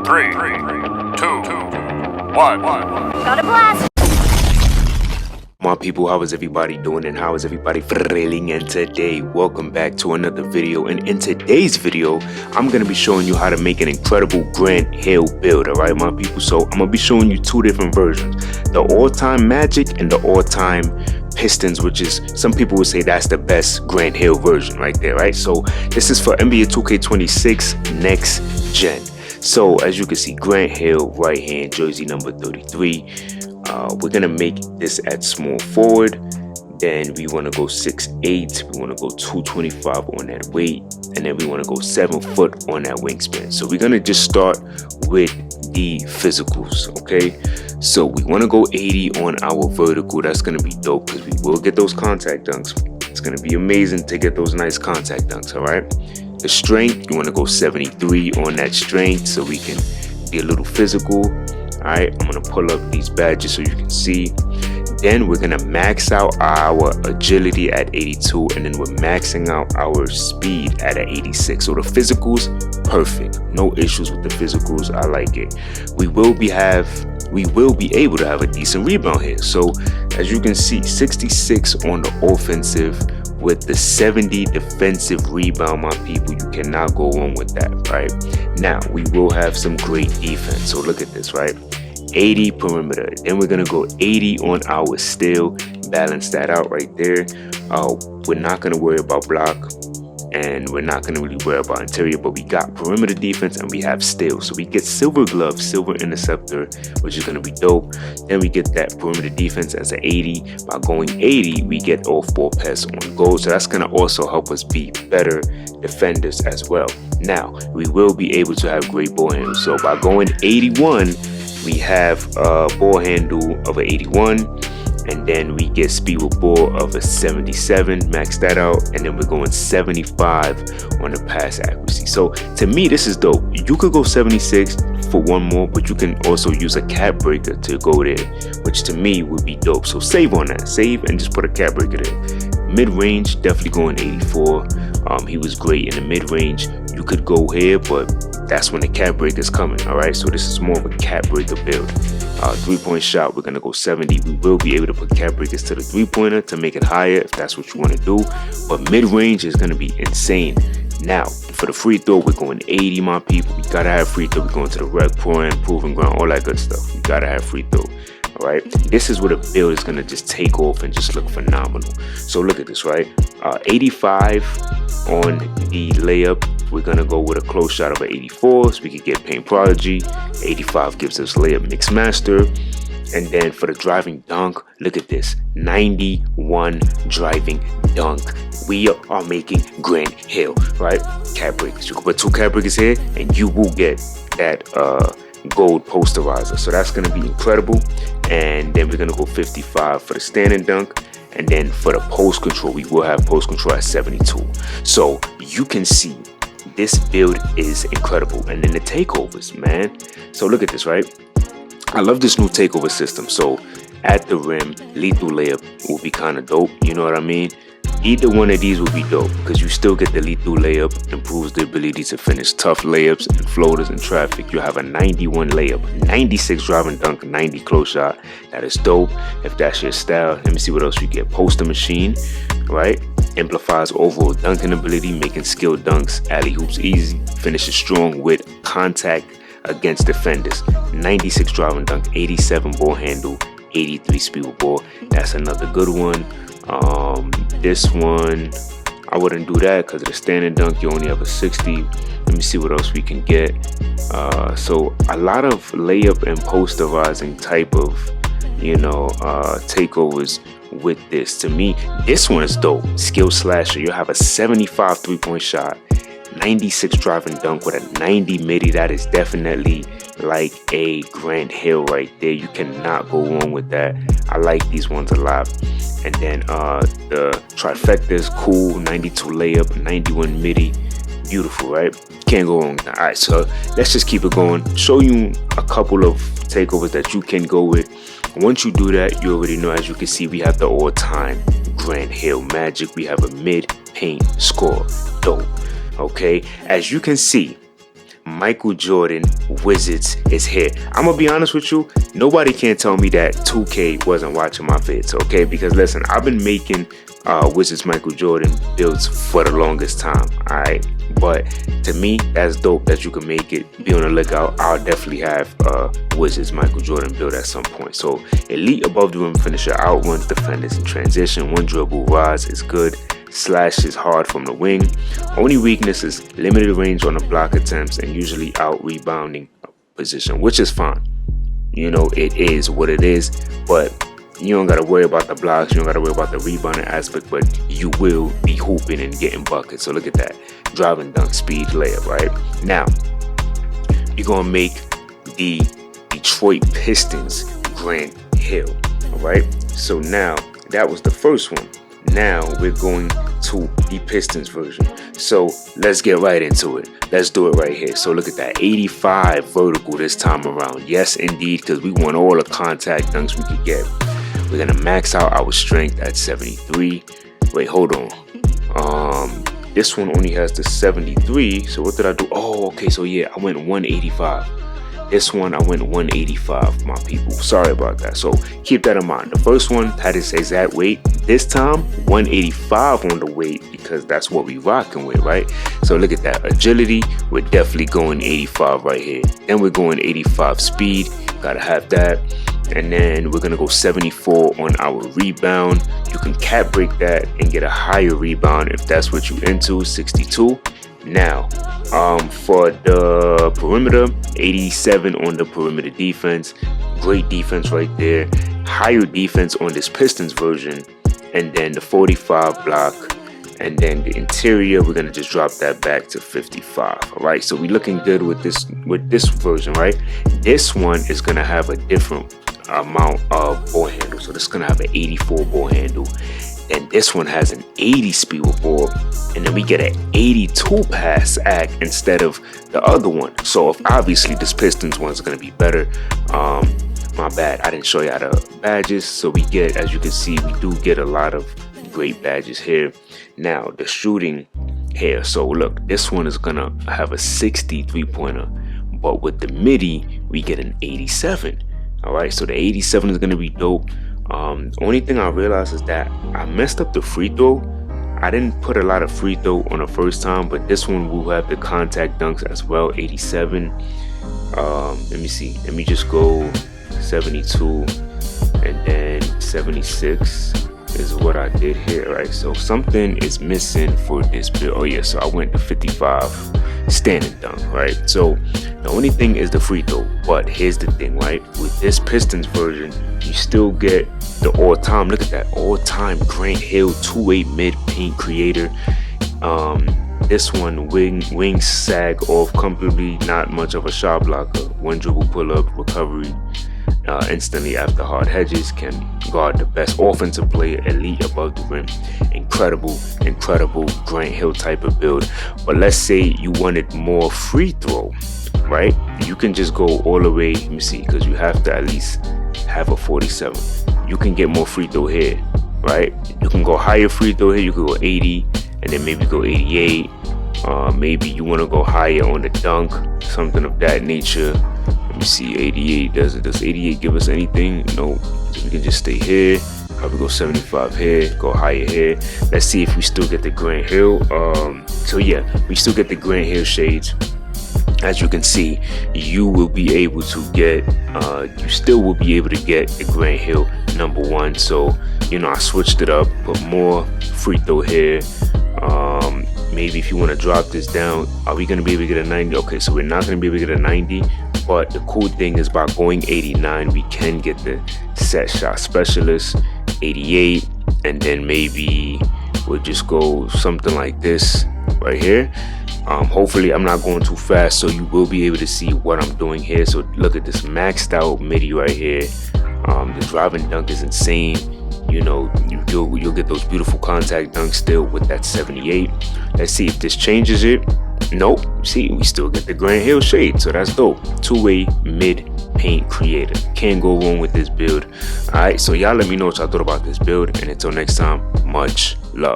3, 2, 1. Got a blast! My people, how is everybody doing and how is everybody feeling? And today, welcome back to another video. And in today's video, I'm going to be showing you how to make an incredible Grant Hill build, alright my people? So I'm going to be showing you two different versions, the all-time Magic and the all-time Pistons, which is, some people would say that's the best Grant Hill version right there, right? So this is for NBA 2K26 Next Gen. So as you can see, Grant Hill, right hand, jersey number 33. We're gonna make this at small forward. Then we want to go 6'8". We want to go 225 on that weight, and then we want to go 7 foot on that wingspan. So we're gonna just start with the physicals, okay? So we want to go 80 on our vertical. That's gonna be dope because we will get those contact dunks. It's gonna be amazing to get those nice contact dunks. All right. The strength, you want to go 73 on that strength so we can be a little physical. Alright, I'm gonna pull up these badges so you can see. Then we're gonna max out our agility at 82, and then we're maxing out our speed at 86. So the physicals, perfect. No issues with the physicals. I like it. We will be able to have a decent rebound here. So as you can see, 66 on the offensive with the 70 defensive rebound, my people. You cannot go wrong with that, right? Now we will have some great defense. So look at this, right? 80 perimeter. Then we're gonna go 80 on our steal. Balance that out right there. We're not gonna worry about block, and we're not gonna really worry about interior, but we got perimeter defense and we have steal. So we get silver glove, silver interceptor, which is gonna be dope. Then we get that perimeter defense as an 80. By going 80, we get off ball pass on goal. So that's gonna also help us be better defenders as well. Now we will be able to have great ball handle. So by going 81, we have a ball handle of an 81, and then we get speed with ball of a 77. Max that out, and then we're going 75 on the pass accuracy. So to me, this is dope. You could go 76 for one more, but you can also use a cap breaker to go there, which to me would be dope. So save on that, save, and just put a cap breaker there. Mid-range, definitely going 84. He was great in the mid-range. You could go here, but that's when the cap breaker is coming. All right, so this is more of a cap breaker build. 3-point shot, we're gonna go 70. We will be able to put cap breakers to the 3-pointer to make it higher if that's what you want to do, but mid-range is gonna be insane. Now for the free throw, we're going 80, my people. We gotta have free throw. We're going to the rec point, proving ground, all that good stuff. We gotta have free throw. All right, this is where the build is gonna just take off and just look phenomenal. So look at this, right? 85 on the layup. We're gonna go with a close shot of an 84, so we can get Paint Prodigy. 85 gives us layup mix master. And then for the driving dunk, look at this, 91 driving dunk. We are making Grant Hill, right? Cap breakers. You can put 2 cap breakers here, and you will get that gold posterizer. So that's gonna be incredible. And then we're gonna go 55 for the standing dunk. And then for the post control, we will have post control at 72. So you can see this build is incredible. And then the takeovers, man. So look at this, right? I love this new takeover system. So at the rim, lethal layup will be kind of dope. You know what I mean? Either one of these will be dope because you still get the lethal layup, improves the ability to finish tough layups and floaters in traffic. You have a 91 layup, 96 driving dunk, 90 close shot. That is dope if that's your style. Let me see what else you get. Poster machine, right? Amplifies overall dunking ability, making skilled dunks, alley hoops easy. Finishes strong with contact against defenders. 96 driving dunk, 87 ball handle, 83 speed with ball. That's another good one. This one, I wouldn't do that because of the standing dunk. You only have a 60. Let me see what else we can get. So a lot of layup and posterizing type of, takeovers with this. To me, this one is dope. Skill slasher. You'll have a 75 3-point shot, 96 driving dunk with a 90 midi. That is definitely like a Grant Hill right there. You cannot go wrong with that. I like these ones a lot. And then the trifecta is cool. 92 layup, 91 midi. Beautiful, right? Can't go wrong with that. All right, so let's just keep it going. Show you a couple of takeovers that you can go with. Once you do that, you already know, as you can see, we have the all-time Grant Hill Magic. We have a mid-paint score. Dope. Okay, as you can see, Michael Jordan Wizards is here. I'm gonna be honest with you, nobody can tell me that 2K wasn't watching my vids, okay? Because listen, I've been making Wizards Michael Jordan builds for the longest time, alright? But to me, that's dope that you can make it. Be on the lookout. I'll definitely have Wizards Michael Jordan build at some point. So elite above the rim finisher, outruns defenders in transition, one dribble rise is good, slash is hard from the wing. Only weakness is limited range on the block attempts and usually out rebounding position, which is fine. You know, it is what it is, but you don't gotta worry about the blocks, you don't gotta worry about the rebounding aspect, but you will be hooping and getting buckets. So look at that. Driving dunk speed layup, right? Now, you're gonna make the Detroit Pistons Grant Hill, all right? So now, that was the first one. Now we're going to the Pistons version. So let's get right into it. Let's do it right here. So look at that, 85 vertical this time around. Yes, indeed, because we want all the contact dunks we could get. We're gonna max out our strength at 73. Wait, hold on. This one only has the 73. So what did I do? Oh, okay. So yeah, I went 185. This one I went 185, my people. Sorry about that. So keep that in mind. The first one had its exact weight. This time 185 on the weight because that's what we rocking with, right? So look at that. Agility, we're definitely going 85 right here. Then we're going 85 speed. Gotta have that. And then we're gonna go 74 on our rebound. You can cap break that and get a higher rebound if that's what you into. 62. Now, for the perimeter, 87 on the perimeter defense. Great defense right there. Higher defense on this Pistons version. And then the 45 block. And then the interior, we're gonna just drop that back to 55. All right, so we're looking good with this version, right? This one is gonna have a different amount of ball handle. So this is gonna have an 84 ball handle. And this one has an 80 speed with ball, and then we get an 82 pass act instead of the other one. So if obviously this Pistons one is going to be better. My bad, I didn't show you the badges. So we get, as you can see, we do get a lot of great badges here. Now the shooting here. So look, this one is going to have a 63 pointer, but with the midi, we get an 87. All right, so the 87 is going to be dope. Only thing I realized is that I messed up the free throw. I didn't put a lot of free throw on the first time, but this one will have the contact dunks as well. 87. Let me see. Let me just go 72 and then 76 is what I did here, right? So something is missing for this build. Oh yeah, so I went to 55 standing dunk, right? So the only thing is the free throw, but here's the thing, right? With this Pistons version, you still get the all-time, look at that, all-time Grant Hill 2-8 mid-paint creator. This one wing sag off comfortably, not much of a shot blocker, one dribble pull-up recovery instantly after hard hedges, can guard the best offensive player, elite above the rim. Incredible Grant Hill type of build. But let's say you wanted more free throw, right? You can just go all the way, let me see, because you have to at least have a 47. You can get more free throw here, right? You can go higher free throw here. You could go 80 and then maybe go 88. Maybe you want to go higher on the dunk, something of that nature. Let me see, 88, does 88 give us anything? No, so we can just stay here. Probably go 75 here, go higher here. Let's see if we still get the Grant Hill. So yeah, we still get the Grant Hill shades. As you can see, you will be able to get, you still will be able to get the Grant Hill #1. So, you know, I switched it up, put more free throw here. Maybe if you want to drop this down, are we going to be able to get a 90? Okay, so we're not going to be able to get a 90, but the cool thing is by going 89, we can get the set shot specialist, 88, and then maybe we'll just go something like this right here. Hopefully I'm not going too fast, so you will be able to see what I'm doing here. So look at this maxed out midi right here. The driving dunk is insane. You know, you'll get those beautiful contact dunks still with that 78. Let's see if this changes it. Nope. See, we still get the Grant Hill shade, so that's dope. Two-way mid paint creator. Can't go wrong with this build. All right, so y'all let me know what y'all thought about this build, and until next time, much love.